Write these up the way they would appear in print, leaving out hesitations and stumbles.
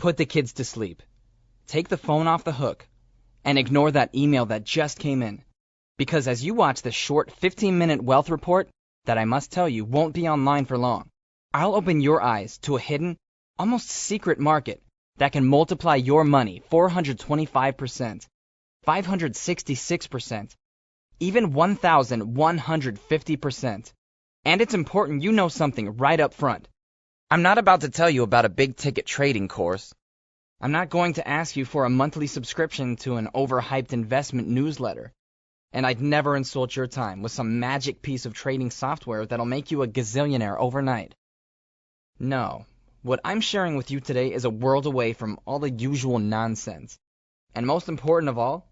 Put the kids to sleep. Take the phone off the hook and ignore that email that just came in. Because as you watch this short 15-minute wealth report that I must tell you won't be online for long, I'll open your eyes to a hidden, almost secret market that can multiply your money 425%, 566%, even 1,150%. And it's important you know something right up front. I'm not about to tell you about a big-ticket trading course. I'm not going to ask you for a monthly subscription to an overhyped investment newsletter. And I'd never insult your time with some magic piece of trading software that'll make you a gazillionaire overnight. No, what I'm sharing with you today is a world away from all the usual nonsense. And most important of all,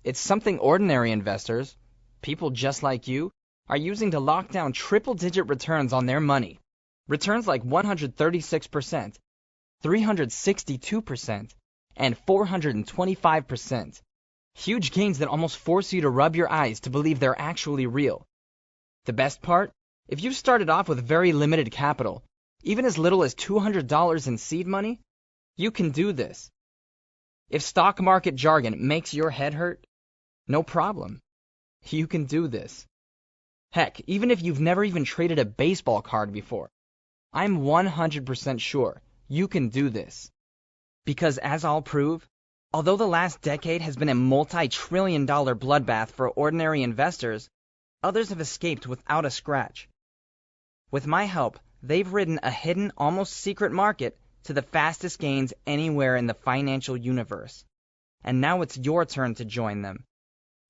it's something ordinary investors, people just like you, are using to lock down triple-digit returns on their money. Returns like 136%, 362%, and 425%. Huge gains that almost force you to rub your eyes to believe they're actually real. The best part? If you started off with very limited capital, even as little as $200 in seed money, you can do this. If stock market jargon makes your head hurt, no problem. You can do this. Heck, even if you've never even traded a baseball card before, I'm 100% sure you can do this. Because as I'll prove, although the last decade has been a multi-trillion-dollar bloodbath for ordinary investors, others have escaped without a scratch. With my help, they've ridden a hidden, almost secret market to the fastest gains anywhere in the financial universe. And now it's your turn to join them.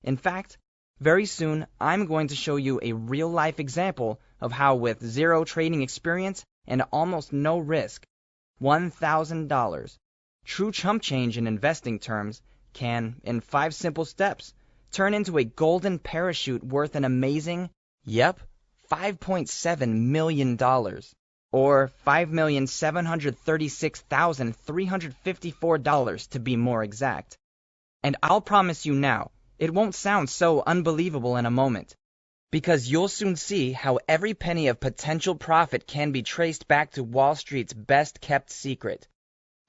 In fact, very soon I'm going to show you a real-life example of how with zero trading experience and almost no risk, $1,000, true chump change in investing terms, can, in 5 simple steps, turn into a golden parachute worth an amazing, $5.7 million, or $5,736,354 to be more exact. And I'll promise you now, it won't sound so unbelievable in a moment, because you'll soon see how every penny of potential profit can be traced back to Wall Street's best-kept secret.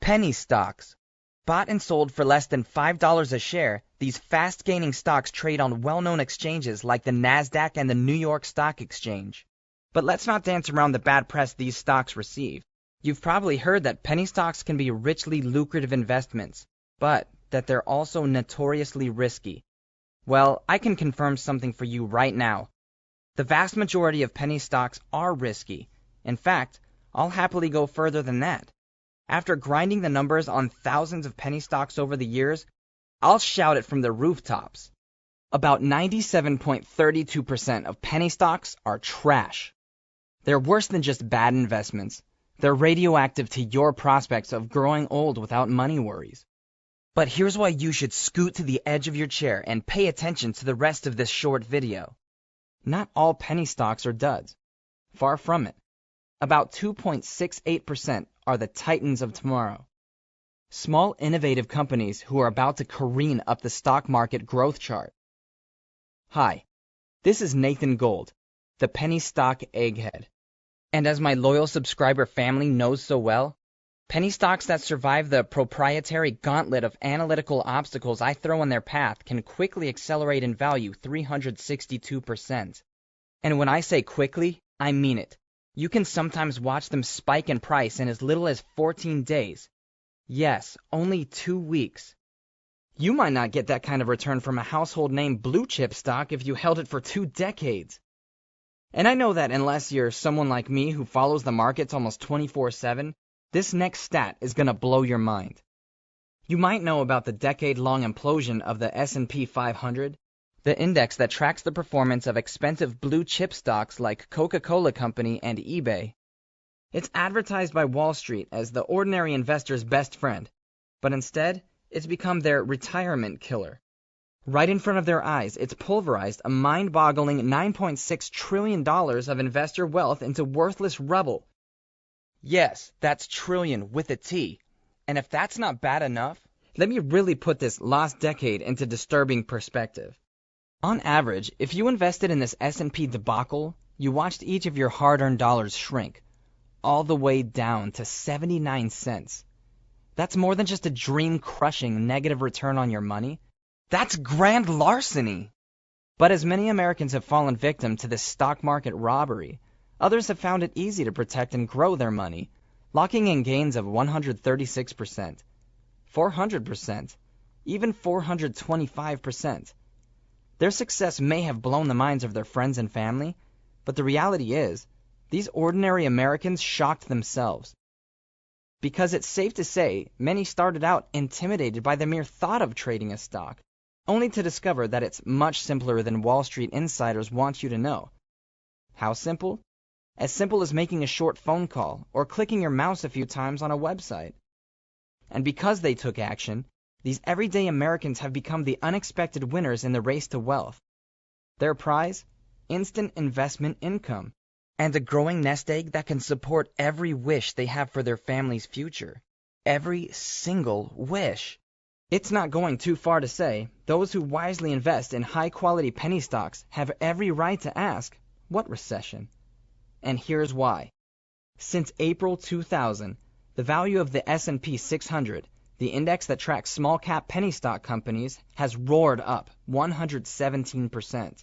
Penny stocks. Bought and sold for less than $5 a share, these fast-gaining stocks trade on well-known exchanges like the NASDAQ and the New York Stock Exchange. But let's not dance around the bad press these stocks receive. You've probably heard that penny stocks can be richly lucrative investments, but that they're also notoriously risky. Well, I can confirm something for you right now. The vast majority of penny stocks are risky. In fact, I'll happily go further than that. After grinding the numbers on thousands of penny stocks over the years, I'll shout it from the rooftops. About 97.32% of penny stocks are trash. They're worse than just bad investments. They're radioactive to your prospects of growing old without money worries. But here's why you should scoot to the edge of your chair and pay attention to the rest of this short video. Not all penny stocks are duds. Far from it. About 2.68% are the titans of tomorrow. Small, innovative companies who are about to careen up the stock market growth chart. Hi, this is Nathan Gold, the penny stock egghead. And as my loyal subscriber family knows so well, penny stocks that survive the proprietary gauntlet of analytical obstacles I throw in their path can quickly accelerate in value 362%. And when I say quickly, I mean it. You can sometimes watch them spike in price in as little as 14 days. Yes, only 2 weeks. You might not get that kind of return from a household name blue chip stock if you held it for 2 decades. And I know that unless you're someone like me who follows the markets almost 24/7, this next stat is going to blow your mind. You might know about the decade-long implosion of the S&P 500, the index that tracks the performance of expensive blue-chip stocks like Coca-Cola Company and eBay. It's advertised by Wall Street as the ordinary investor's best friend, but instead, it's become their retirement killer. Right in front of their eyes, it's pulverized a mind-boggling $9.6 trillion of investor wealth into worthless rubble. Yes, that's trillion with a T. And if that's not bad enough, let me really put this lost decade into disturbing perspective. On average, if you invested in this S&P debacle, you watched each of your hard-earned dollars shrink, all the way down to 79 cents. That's more than just a dream-crushing negative return on your money. That's grand larceny. But as many Americans have fallen victim to this stock market robbery, others have found it easy to protect and grow their money, locking in gains of 136%, 400%, even 425%. Their success may have blown the minds of their friends and family, but the reality is, these ordinary Americans shocked themselves. Because it's safe to say, many started out intimidated by the mere thought of trading a stock, only to discover that it's much simpler than Wall Street insiders want you to know. How simple? As simple as making a short phone call or clicking your mouse a few times on a website. And because they took action, these everyday Americans have become the unexpected winners in the race to wealth. Their prize? Instant investment income, and a growing nest egg that can support every wish they have for their family's future. Every single wish. It's not going too far to say, those who wisely invest in high-quality penny stocks have every right to ask, what recession? And here's why. Since April 2000, the value of the S&P 600, the index that tracks small-cap penny stock companies, has roared up 117%.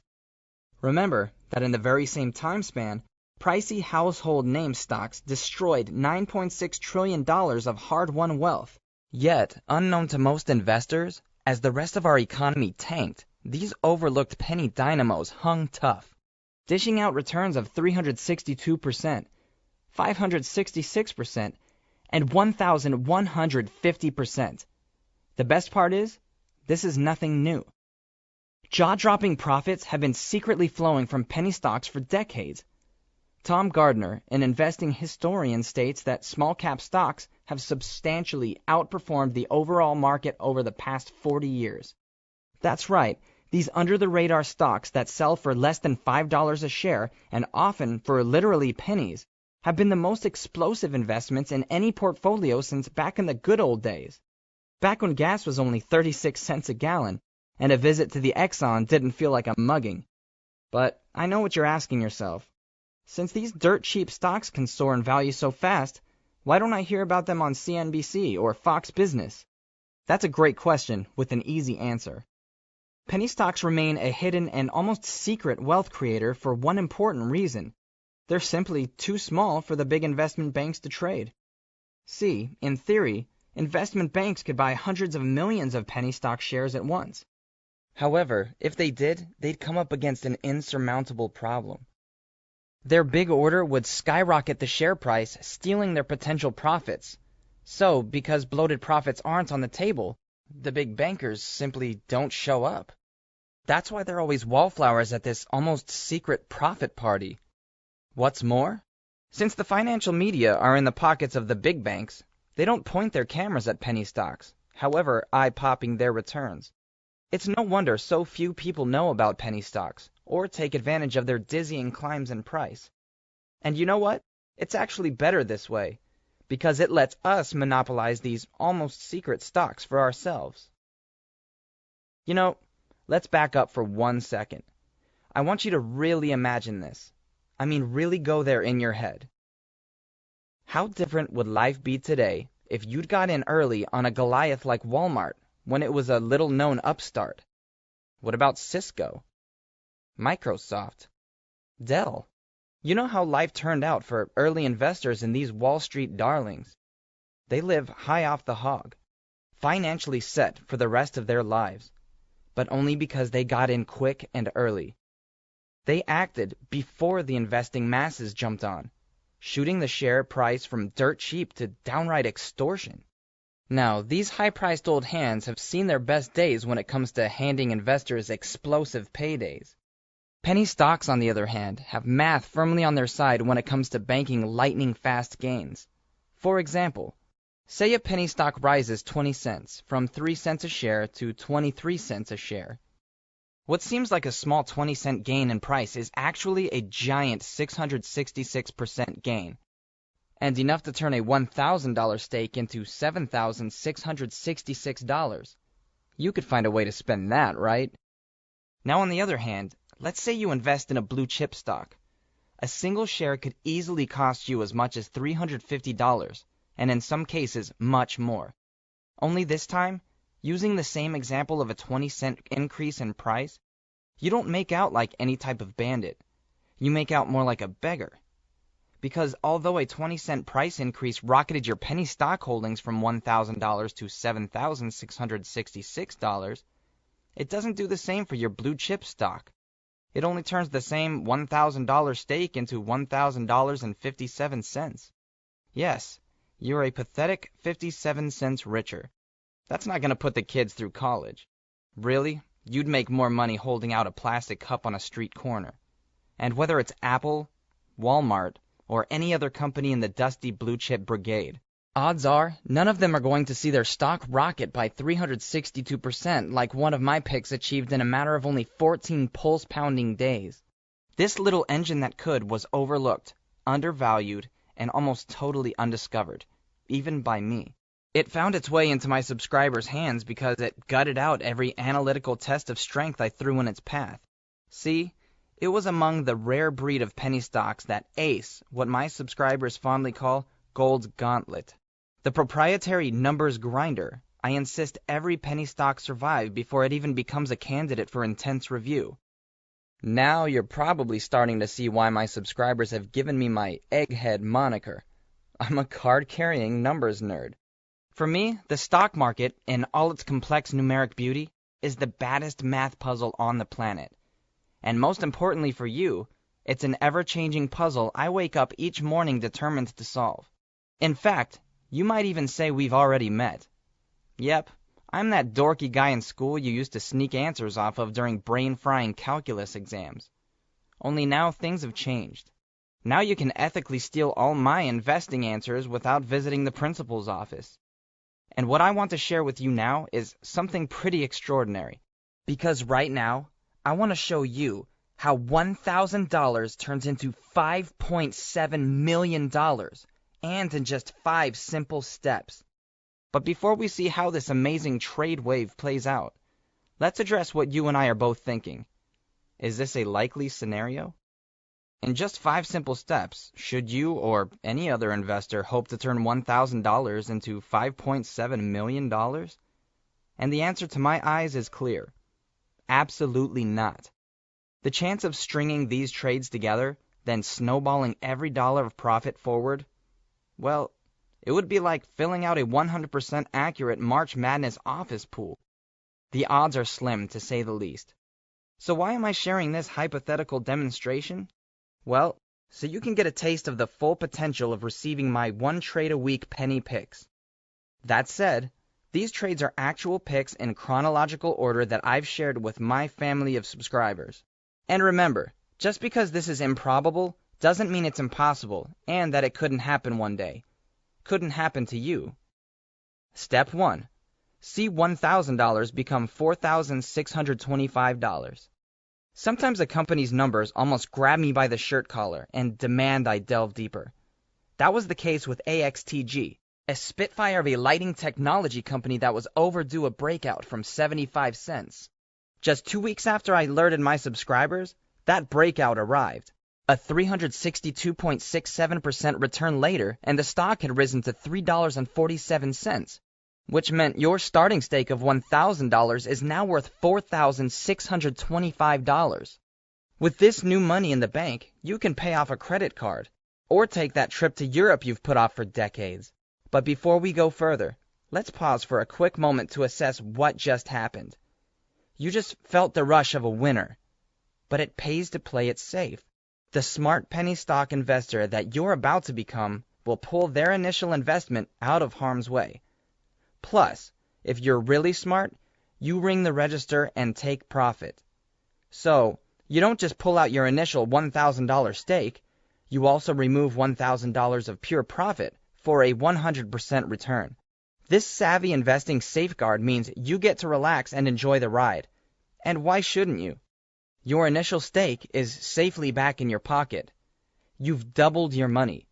Remember that in the very same time span, pricey household name stocks destroyed $9.6 trillion of hard-won wealth. Yet, unknown to most investors, as the rest of our economy tanked, these overlooked penny dynamos hung tough, dishing out returns of 362%, 566%, and 1,150%. The best part is, this is nothing new. Jaw-dropping profits have been secretly flowing from penny stocks for decades. Tom Gardner, an investing historian, states that small-cap stocks have substantially outperformed the overall market over the past 40 years. That's right, these under-the-radar stocks that sell for less than $5 a share, and often for literally pennies, have been the most explosive investments in any portfolio since back in the good old days. Back when gas was only 36 cents a gallon, and a visit to the Exxon didn't feel like a mugging. But I know what you're asking yourself. Since these dirt-cheap stocks can soar in value so fast, why don't I hear about them on CNBC or Fox Business? That's a great question with an easy answer. Penny stocks remain a hidden and almost secret wealth creator for one important reason. They're simply too small for the big investment banks to trade. See, in theory, investment banks could buy hundreds of millions of penny stock shares at once. However, if they did, they'd come up against an insurmountable problem. Their big order would skyrocket the share price, stealing their potential profits. So, because bloated profits aren't on the table, the big bankers simply don't show up. That's why they're always wallflowers at this almost secret profit party. What's more, since the financial media are in the pockets of the big banks, they don't point their cameras at penny stocks, however eye-popping their returns. It's no wonder so few people know about penny stocks, or take advantage of their dizzying climbs in price. And you know what? It's actually better this way, because it lets us monopolize these almost secret stocks for ourselves. You know, let's back up for 1 second. I want you to really imagine this. I mean, really go there in your head. How different would life be today if you'd got in early on a Goliath like Walmart when it was a little-known upstart? What about Cisco? Microsoft? Dell? You know how life turned out for early investors in these Wall Street darlings. They live high off the hog, financially set for the rest of their lives, but only because they got in quick and early. They acted before the investing masses jumped on, shooting the share price from dirt cheap to downright extortion. Now, these high-priced old hands have seen their best days when it comes to handing investors explosive paydays. Penny stocks, on the other hand, have math firmly on their side when it comes to banking lightning-fast gains. For example, say a penny stock rises 20 cents, from 3 cents a share to 23 cents a share. What seems like a small 20-cent gain in price is actually a giant 666% gain, and enough to turn a $1,000 stake into $7,666. You could find a way to spend that, right? Now, on the other hand, let's say you invest in a blue-chip stock. A single share could easily cost you as much as $350, and in some cases, much more. Only this time, using the same example of a 20-cent increase in price, you don't make out like any type of bandit. You make out more like a beggar. Because although a 20-cent price increase rocketed your penny stock holdings from $1,000 to $7,666, it doesn't do the same for your blue chip stock. It only turns the same $1,000 stake into $1,000.57. Yes, you're a pathetic 57 cents richer. That's not going to put the kids through college. Really, you'd make more money holding out a plastic cup on a street corner. And whether it's Apple, Walmart, or any other company in the dusty blue chip brigade, odds are none of them are going to see their stock rocket by 362% like one of my picks achieved in a matter of only 14 pulse-pounding days. This little engine that could was overlooked, undervalued, and almost totally undiscovered, even by me. It found its way into my subscribers' hands because it gutted out every analytical test of strength I threw in its path. See, it was among the rare breed of penny stocks that ace what my subscribers fondly call Gold's Gauntlet. The proprietary numbers grinder I insist every penny stock survive before it even becomes a candidate for intense review. Now you're probably starting to see why my subscribers have given me my egghead moniker. I'm a card-carrying numbers nerd. For me, the stock market, in all its complex numeric beauty, is the baddest math puzzle on the planet. And most importantly for you, it's an ever-changing puzzle I wake up each morning determined to solve. In fact, you might even say we've already met. Yep, I'm that dorky guy in school you used to sneak answers off of during brain-frying calculus exams. Only now things have changed. Now you can ethically steal all my investing answers without visiting the principal's office. And what I want to share with you now is something pretty extraordinary. Because right now, I want to show you how $1,000 turns into $5.7 million, and in just 5 simple steps. But before we see how this amazing trade wave plays out, let's address what you and I are both thinking. Is this a likely scenario? In just 5 simple steps, should you or any other investor hope to turn $1,000 into $5.7 million? And the answer to my eyes is clear. Absolutely not. The chance of stringing these trades together, then snowballing every dollar of profit forward, well, it would be like filling out a 100% accurate March Madness office pool. The odds are slim, to say the least. So why am I sharing this hypothetical demonstration? Well, so you can get a taste of the full potential of receiving my 1 trade a week penny picks. That said, these trades are actual picks in chronological order that I've shared with my family of subscribers. And remember, just because this is improbable doesn't mean it's impossible and that it couldn't happen one day. Couldn't happen to you. Step 1. See $1,000 become $4,625. Sometimes a company's numbers almost grab me by the shirt collar and demand I delve deeper. That was the case with AXTG, a spitfire of a lighting technology company that was overdue a breakout from 75 cents. Just 2 weeks after I alerted my subscribers, that breakout arrived. A 362.67% return later, and the stock had risen to $3.47, which meant your starting stake of $1,000 is now worth $4,625. With this new money in the bank, you can pay off a credit card, or take that trip to Europe you've put off for decades. But before we go further, let's pause for a quick moment to assess what just happened. You just felt the rush of a winner, but it pays to play it safe. The smart penny stock investor that you're about to become will pull their initial investment out of harm's way. Plus, if you're really smart, you ring the register and take profit. So, you don't just pull out your initial $1,000 stake, you also remove $1,000 of pure profit for a 100% return. This savvy investing safeguard means you get to relax and enjoy the ride. And why shouldn't you? Your initial stake is safely back in your pocket. You've doubled your money.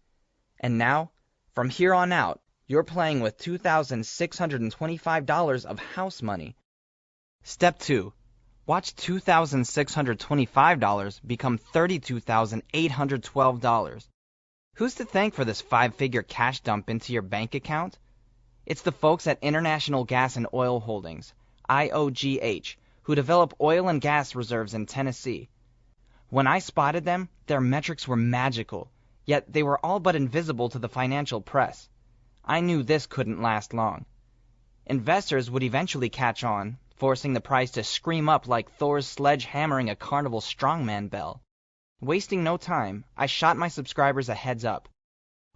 And now, from here on out, you're playing with $2,625 of house money. Step 2. Watch $2,625 become $32,812. Who's to thank for this 5-figure cash dump into your bank account? It's the folks at International Gas and Oil Holdings, IOGH, who develop oil and gas reserves in Tennessee. When I spotted them, their metrics were magical, yet they were all but invisible to the financial press. I knew this couldn't last long. Investors would eventually catch on, forcing the price to scream up like Thor's sledge hammering a carnival strongman bell. Wasting no time, I shot my subscribers a heads up.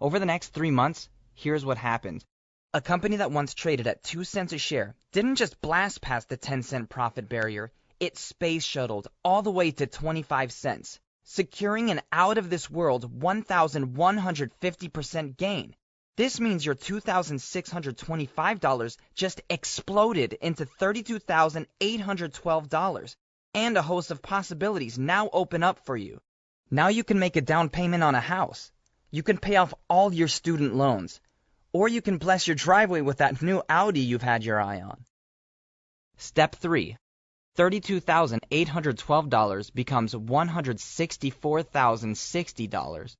Over the next 3 months, here's what happened. A company that once traded at 2 cents a share didn't just blast past the 10-cent profit barrier, it space shuttled all the way to 25 cents, securing an out-of-this-world 1,150% gain. This means your $2,625 just exploded into $32,812, and a host of possibilities now open up for you. Now you can make a down payment on a house. You can pay off all your student loans. Or you can bless your driveway with that new Audi you've had your eye on. Step 3. $32,812 becomes $164,060.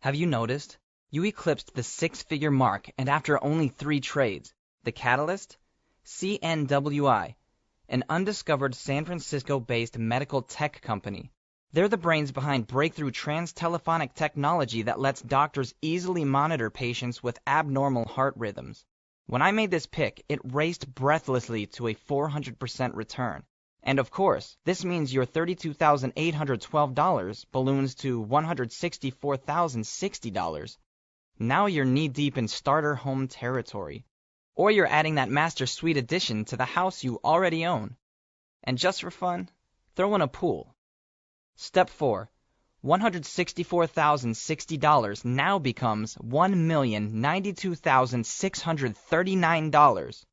Have you noticed? You eclipsed the six-figure mark, and after only 3 trades. The catalyst? CNWI, an undiscovered San Francisco-based medical tech company. They're the brains behind breakthrough trans-telephonic technology that lets doctors easily monitor patients with abnormal heart rhythms. When I made this pick, it raced breathlessly to a 400% return. And of course, this means your $32,812 balloons to $164,060. Now you're knee-deep in starter home territory. Or you're adding that master suite addition to the house you already own. And just for fun, throw in a pool. Step 4. $164,060 now becomes $1,092,639.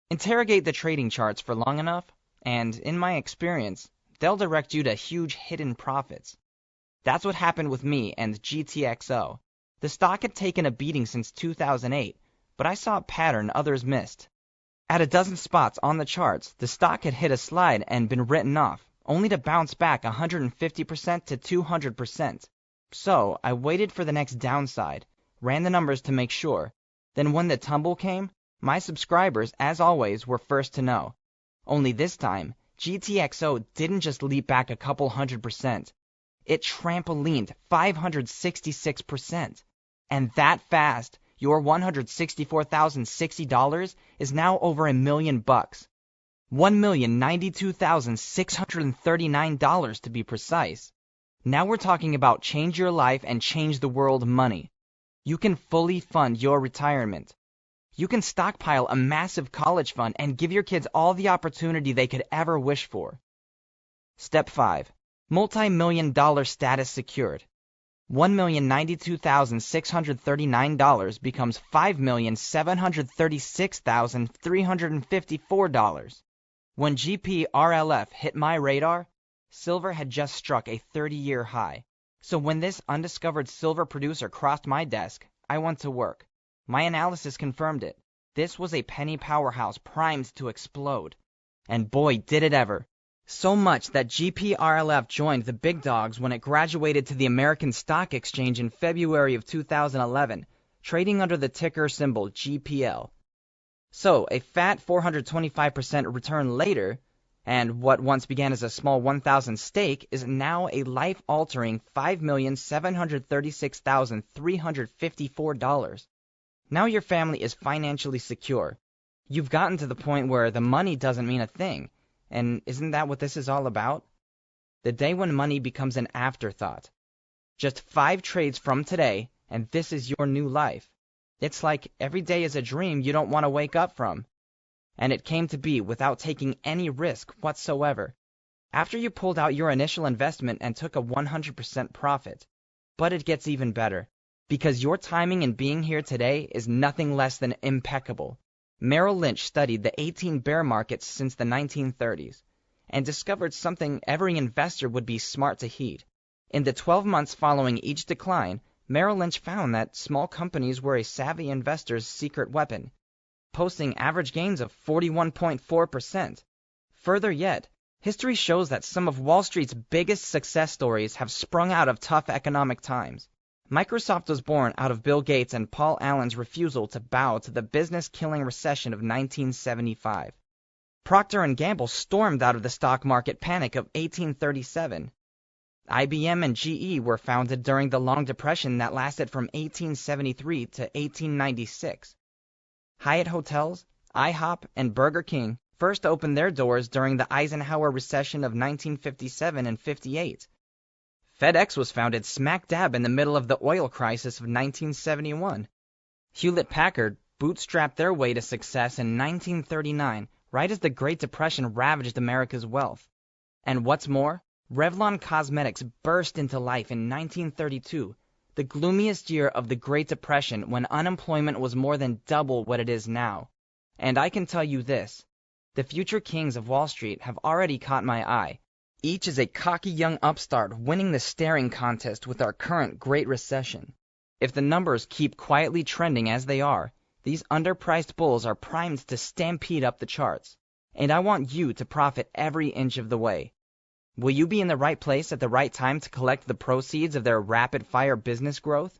Interrogate the trading charts for long enough, and in my experience, they'll direct you to huge hidden profits. That's what happened with me and GTXO. The stock had taken a beating since 2008, but I saw a pattern others missed. At a dozen spots on the charts, the stock had hit a slide and been written off, only to bounce back 150% to 200%. So I waited for the next downside, ran the numbers to make sure. Then when the tumble came, my subscribers, as always, were first to know. Only this time, GTXO didn't just leap back a couple 100%. It trampolined 566%. And that fast, your $164,060 is now over $1 million. $1,092,639 to be precise. Now we're talking about change your life and change the world money. You can fully fund your retirement. You can stockpile a massive college fund and give your kids all the opportunity they could ever wish for. Step 5. Multi-million-dollar status secured. $1,092,639 becomes $5,736,354. When GPRLF hit my radar, silver had just struck a 30-year high. So when this undiscovered silver producer crossed my desk, I went to work. My analysis confirmed it. This was a penny powerhouse primed to explode. And boy, did it ever. So much that GPRLF joined the big dogs when it graduated to the American Stock Exchange in February of 2011, trading under the ticker symbol GPL. So, a fat 425% return later, and what once began as a small 1,000 stake is now a life-altering $5,736,354. Now your family is financially secure. You've gotten to the point where the money doesn't mean a thing. And isn't that what this is all about? The day when money becomes an afterthought. Just 5 trades from today, and this is your new life. It's like every day is a dream you don't want to wake up from. And it came to be without taking any risk whatsoever. After you pulled out your initial investment and took a 100% profit. But it gets even better, because your timing in being here today is nothing less than impeccable. Merrill Lynch studied the 18 bear markets since the 1930s and discovered something every investor would be smart to heed. In the 12 months following each decline, Merrill Lynch found that small companies were a savvy investor's secret weapon, posting average gains of 41.4%. Further yet, history shows that some of Wall Street's biggest success stories have sprung out of tough economic times. Microsoft was born out of Bill Gates and Paul Allen's refusal to bow to the business-killing recession of 1975. Procter & Gamble stormed out of the stock market panic of 1837. IBM and GE were founded during the Long Depression that lasted from 1873 to 1896. Hyatt Hotels, IHOP, and Burger King first opened their doors during the Eisenhower recession of 1957 and 58. FedEx was founded smack dab in the middle of the oil crisis of 1971. Hewlett-Packard bootstrapped their way to success in 1939, right as the Great Depression ravaged America's wealth. And what's more, Revlon Cosmetics burst into life in 1932, the gloomiest year of the Great Depression when unemployment was more than double what it is now. And I can tell you this, the future kings of Wall Street have already caught my eye. Each is a cocky young upstart winning the staring contest with our current Great Recession. If the numbers keep quietly trending as they are, these underpriced bulls are primed to stampede up the charts. And I want you to profit every inch of the way. Will you be in the right place at the right time to collect the proceeds of their rapid-fire business growth?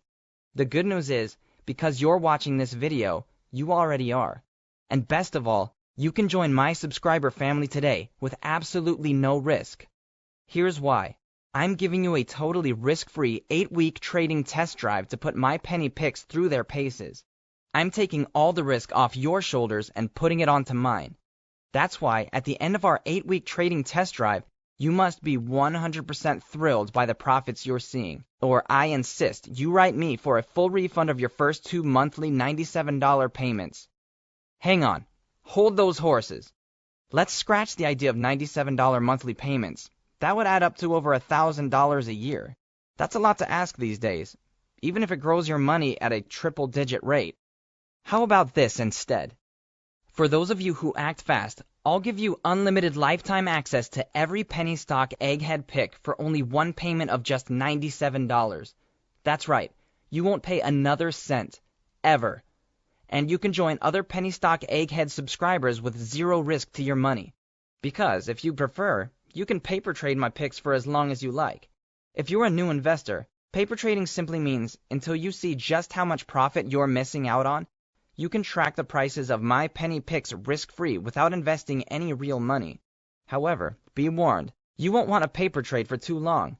The good news is, because you're watching this video, you already are. And best of all, you can join my subscriber family today with absolutely no risk. Here's why. I'm giving you a totally risk-free 8-week trading test drive to put my penny picks through their paces. I'm taking all the risk off your shoulders and putting it onto mine. That's why, at the end of our 8-week trading test drive, you must be 100% thrilled by the profits you're seeing, or I insist you write me for a full refund of your first 2 monthly $97 payments. Hang on. Hold those horses. Let's scratch the idea of $97 monthly payments. That would add up to over $1,000 a year. That's a lot to ask these days, even if it grows your money at a triple-digit rate. How about this instead? For those of you who act fast, I'll give you unlimited lifetime access to every penny stock egghead pick for only one payment of just $97. That's right, you won't pay another cent, ever. And you can join other penny stock egghead subscribers with zero risk to your money. Because, if you prefer, you can paper trade my picks for as long as you like. If you're a new investor, paper trading simply means until you see just how much profit you're missing out on, you can track the prices of my penny picks risk-free without investing any real money. However, be warned, you won't want a paper trade for too long.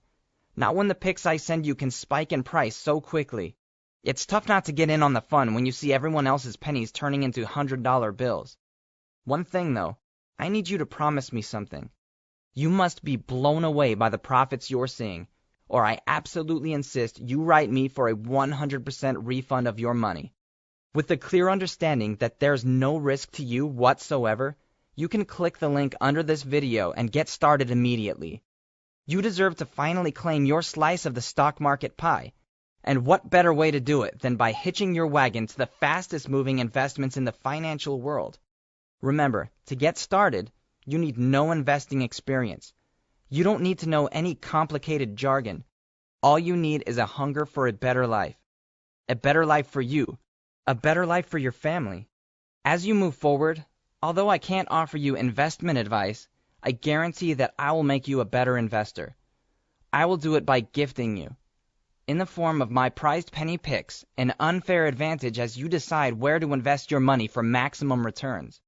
Not when the picks I send you can spike in price so quickly. It's tough not to get in on the fun when you see everyone else's pennies turning into $100 bills. One thing though, I need you to promise me something. You must be blown away by the profits you're seeing, or I absolutely insist you write me for a 100% refund of your money. With the clear understanding that there's no risk to you whatsoever, you can click the link under this video and get started immediately. You deserve to finally claim your slice of the stock market pie. And what better way to do it than by hitching your wagon to the fastest moving investments in the financial world? Remember, to get started, you need no investing experience. You don't need to know any complicated jargon. All you need is a hunger for a better life. A better life for you. A better life for your family. As you move forward, although I can't offer you investment advice, I guarantee that I will make you a better investor. I will do it by gifting you, in the form of my prized penny picks, an unfair advantage as you decide where to invest your money for maximum returns.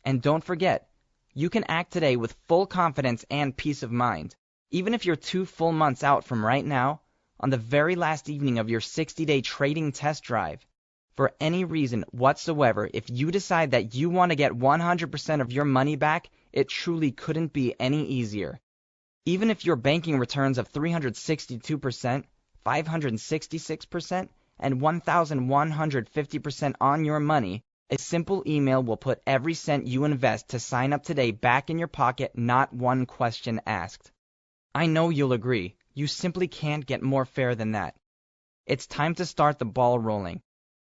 And don't forget, you can act today with full confidence and peace of mind. Even if you're 2 full months out from right now, on the very last evening of your 60-day trading test drive, for any reason whatsoever, if you decide that you want to get 100% of your money back, it truly couldn't be any easier. Even if your banking returns of 362%, 566%, and 1,150% on your money, a simple email will put every cent you invest to sign up today back in your pocket, not one question asked. I know you'll agree, you simply can't get more fair than that. It's time to start the ball rolling.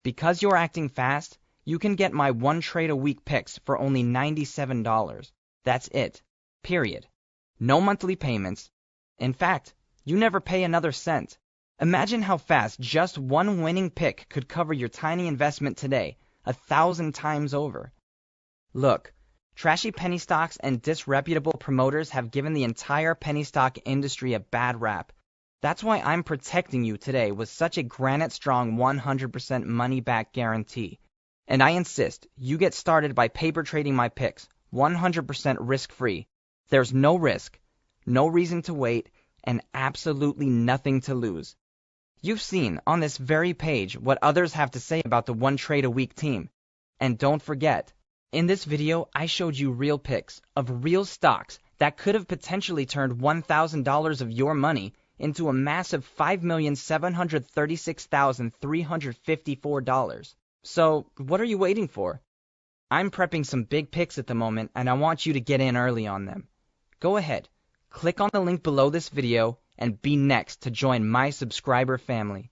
Because you're acting fast, you can get my 1 trade a week picks for only $97. That's it. Period. No monthly payments. In fact, you never pay another cent. Imagine how fast just one winning pick could cover your tiny investment today, 1,000 times over. Look, trashy penny stocks and disreputable promoters have given the entire penny stock industry a bad rap. That's why I'm protecting you today with such a granite-strong 100% money-back guarantee. And I insist you get started by paper trading my picks, 100% risk-free. There's no risk, no reason to wait, and absolutely nothing to lose. You've seen on this very page what others have to say about the one trade a week team. And don't forget, in this video I showed you real picks of real stocks that could have potentially turned $1,000 of your money into a massive $5,736,354. So what are you waiting for? I'm prepping some big picks at the moment and I want you to get in early on them. Go ahead, click on the link below this video and be next to join my subscriber family.